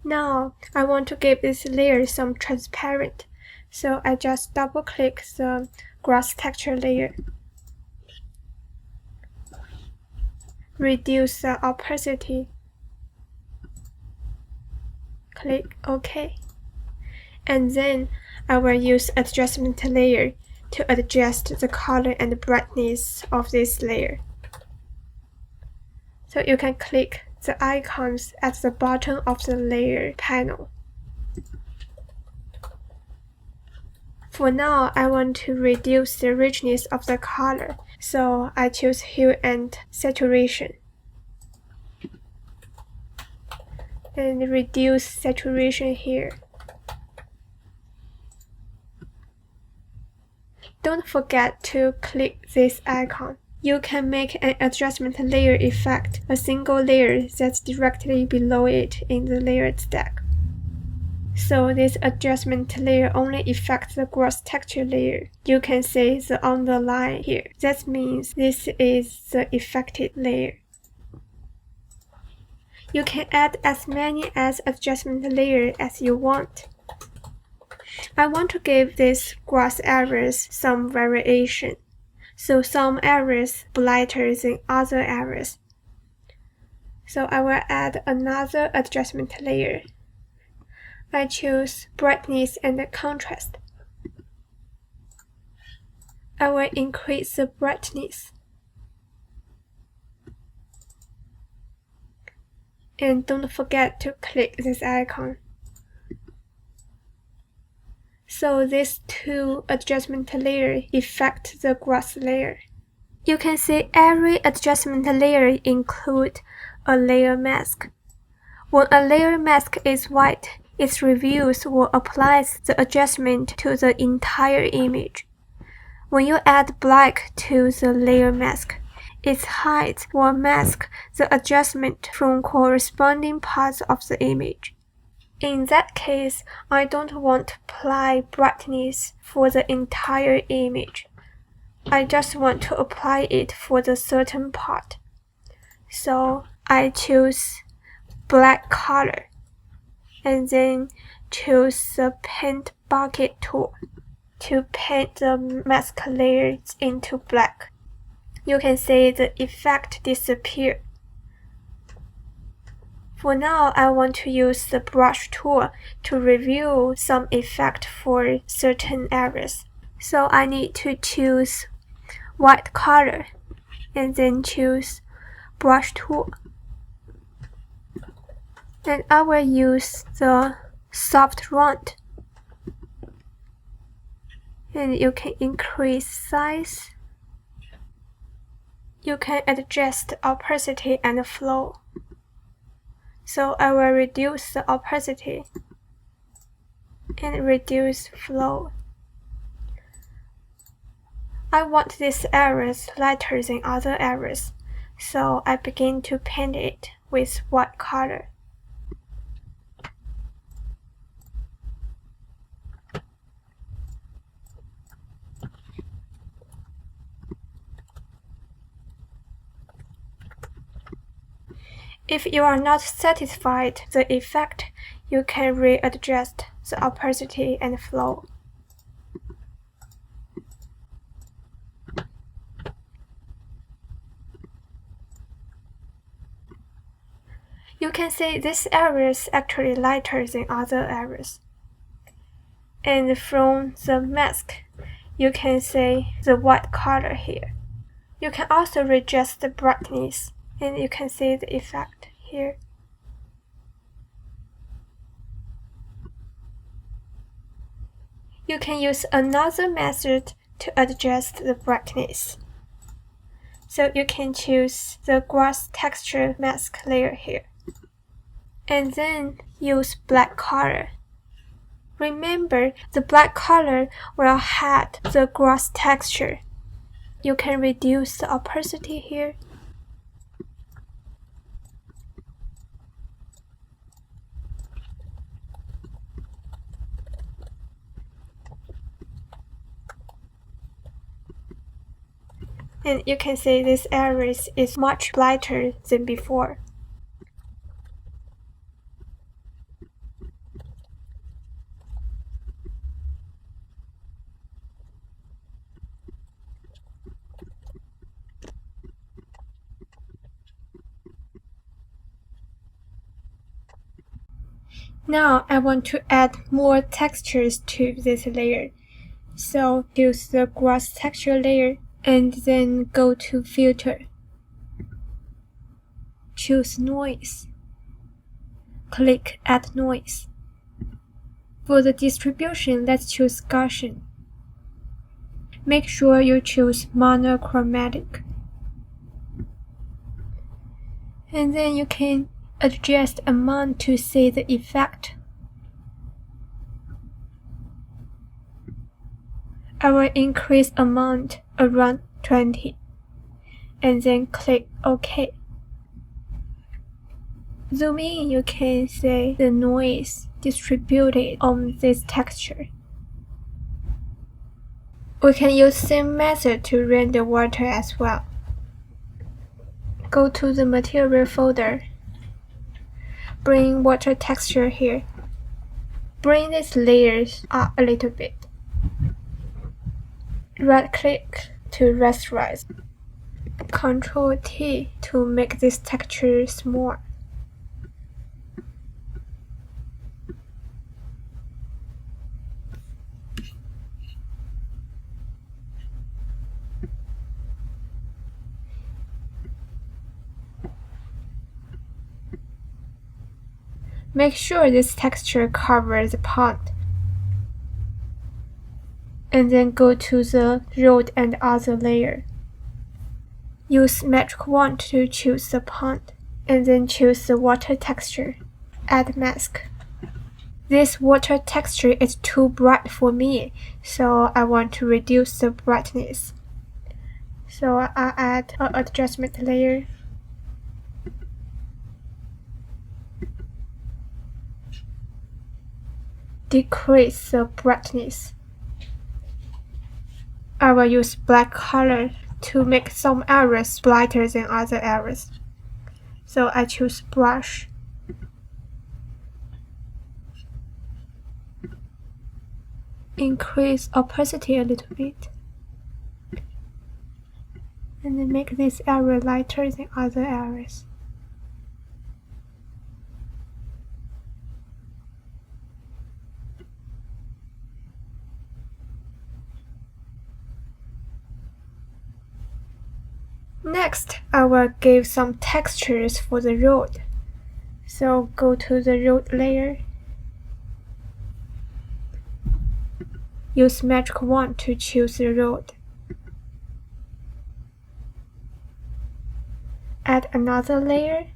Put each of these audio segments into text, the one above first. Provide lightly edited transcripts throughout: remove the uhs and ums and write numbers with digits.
Now I want to give this layer some transparent, so I just double click the grass texture layer. Reduce the opacity. Click OK. And then I will use adjustment layer to adjust the color and brightness of this layer. So you can click the icons at the bottom of the layer panel. For now, I want to reduce the richness of the color, so I choose hue and saturation. And reduce saturation here. Don't forget to click this icon. You can make an adjustment layer effect, a single layer that's directly below it in the layer stack. So this adjustment layer only affects the grass texture layer. You can see the underline here. That means this is the affected layer. You can add as many as adjustment layers as you want. I want to give these grass areas some variation, so some areas brighter than other areas. So I will add another adjustment layer. I choose brightness and contrast. I will increase the brightness. And don't forget to click this icon. So these two adjustment layers affect the grass layer. You can see every adjustment layer includes a layer mask. When a layer mask is white, it reveals or applies the adjustment to the entire image. When you add black to the layer mask, it hides or masks the adjustment from corresponding parts of the image. In that case, I don't want to apply brightness for the entire image. I just want to apply it for the certain part. So I choose black color and then choose the paint bucket tool to paint the mask layers into black. You can see the effect disappear. For now, I want to use the brush tool to reveal some effect for certain areas. So I need to choose white color and then choose brush tool. And I will use the soft round. And you can increase size. You can adjust opacity and flow. So I will reduce the opacity and reduce flow. I want these areas lighter than other areas, so I begin to paint it with white color. If you are not satisfied with the effect, you can readjust the opacity and flow. You can see this area is actually lighter than other areas. And from the mask, you can see the white color here. You can also adjust the brightness, and you can see the effect here. You can use another method to adjust the brightness. So you can choose the grass texture mask layer here. And then use black color. Remember, the black color will hide the grass texture. You can reduce the opacity here. And you can see this area is much brighter than before. Now I want to add more textures to this layer. So choose the grass texture layer and then go to Filter. Choose Noise. Click Add Noise. For the distribution, let's choose Gaussian. Make sure you choose monochromatic. And then you can adjust amount to see the effect. I will increase amount around 20 and then click OK. Zoom in, you can see the noise distributed on this texture. We can use same method to render water as well. Go to the material folder. Bring water texture here. Bring these layers up a little bit. Right-click to rasterize. Ctrl T to make this texture small. Make sure this texture covers the pond. And then go to the road and other layer. Use metric wand to choose the pond, and then choose the water texture. Add mask. This water texture is too bright for me, so I want to reduce the brightness. So I add an adjustment layer. Decrease the brightness. I will use black color to make some areas brighter than other areas. So I choose brush. Increase opacity a little bit. And then make this area lighter than other areas. Next, I will give some textures for the road. So go to the road layer. Use magic wand to choose the road. Add another layer.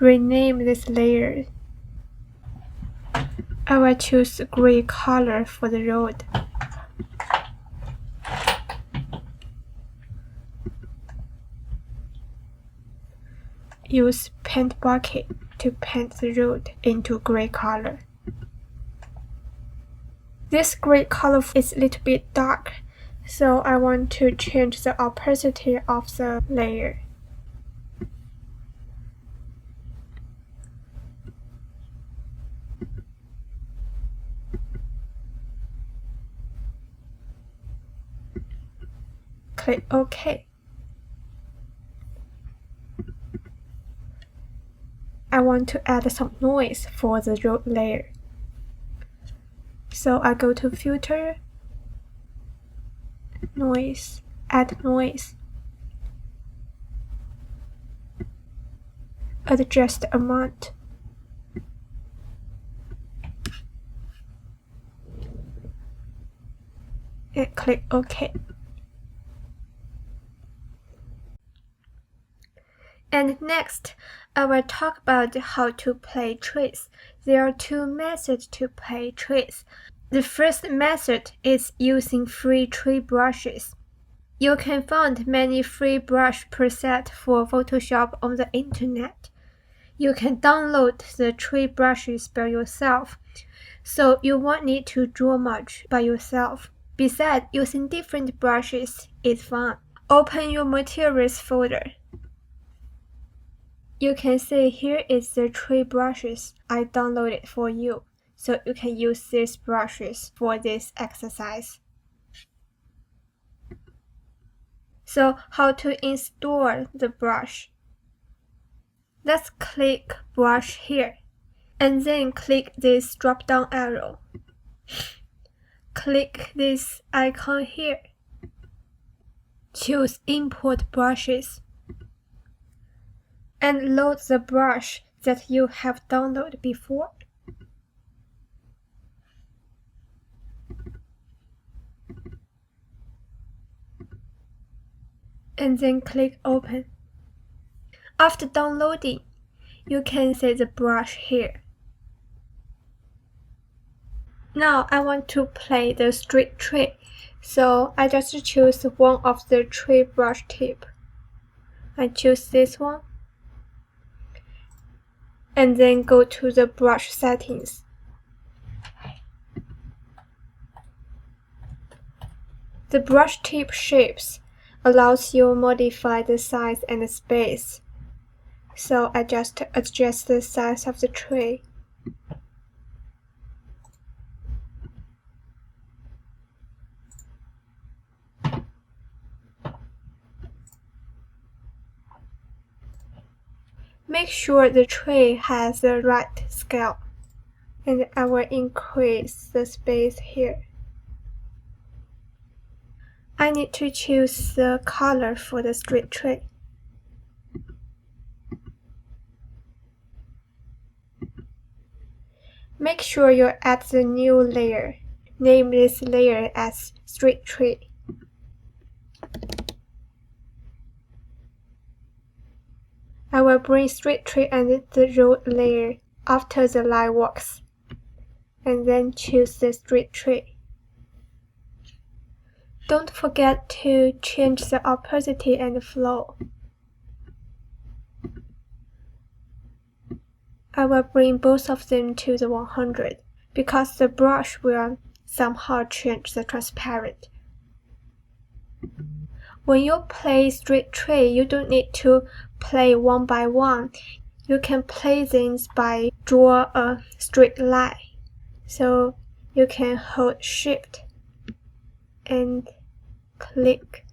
Rename this layer. I will choose gray color for the road. Use paint bucket to paint the road into gray color. This gray color is a little bit dark, so I want to change the opacity of the layer. Click OK. I want to add some noise for the road layer. So I go to Filter, Noise, Add Noise. Adjust amount. And click OK. And next, I will talk about how to play trees. There are two methods to play trees. The first method is using free tree brushes. You can find many free brush presets for Photoshop on the internet. You can download the tree brushes by yourself, so you won't need to draw much by yourself. Besides, using different brushes is fun. Open your materials folder. You can see here is the tree brushes I downloaded for you, so you can use these brushes for this exercise. So how to install the brush? Let's click brush here. and then click this drop-down arrow. Click this icon here. Choose Import Brushes and load the brush that you have downloaded before. And then click Open. After downloading, you can see the brush here. Now I want to play the straight tree, so I just choose one of the tree brush tip. I choose this one, and then go to the brush settings. The brush tip shapes allows you to modify the size and the space, so I just adjust the size of the tree. Make sure the tree has the right scale, and I will increase the space here. I need to choose the color for the straight tree. Make sure you add the new layer. Name this layer as straight tree. I will bring straight tree and the road layer after the line walks, and then choose the straight tree. Don't forget to change the opacity and flow. I will bring both of them to the 100 because the brush will somehow change the transparent. When you play straight tree, you don't need to play one by one. You can play things by draw a straight line. So you can hold Shift and click.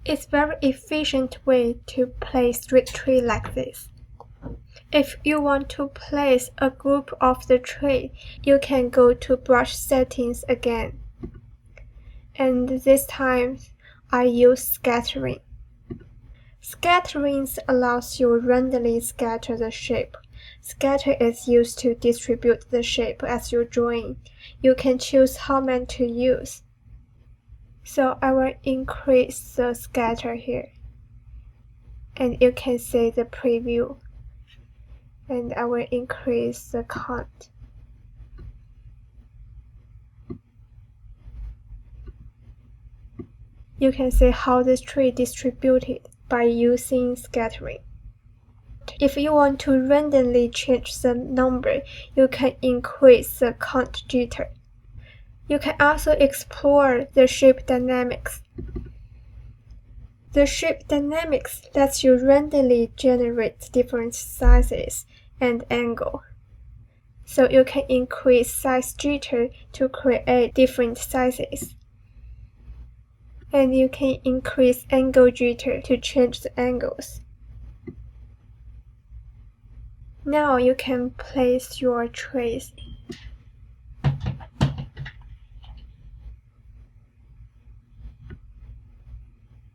It's a very efficient way to play straight tree like this. If you want to place a group of the tree, you can go to brush settings again. And this time I use scattering. Scattering allows you to randomly scatter the shape. Scatter is used to distribute the shape as you're drawing. You can choose how many to use. So I will increase the scatter here, and you can see the preview, and I will increase the count. You can see how this tree distributed by using scattering. If you want to randomly change the number, you can increase the count jitter. You can also explore the shape dynamics. The shape dynamics lets you randomly generate different sizes and angle. So you can increase size jitter to create different sizes. And you can increase angle jitter to change the angles. Now you can place your trees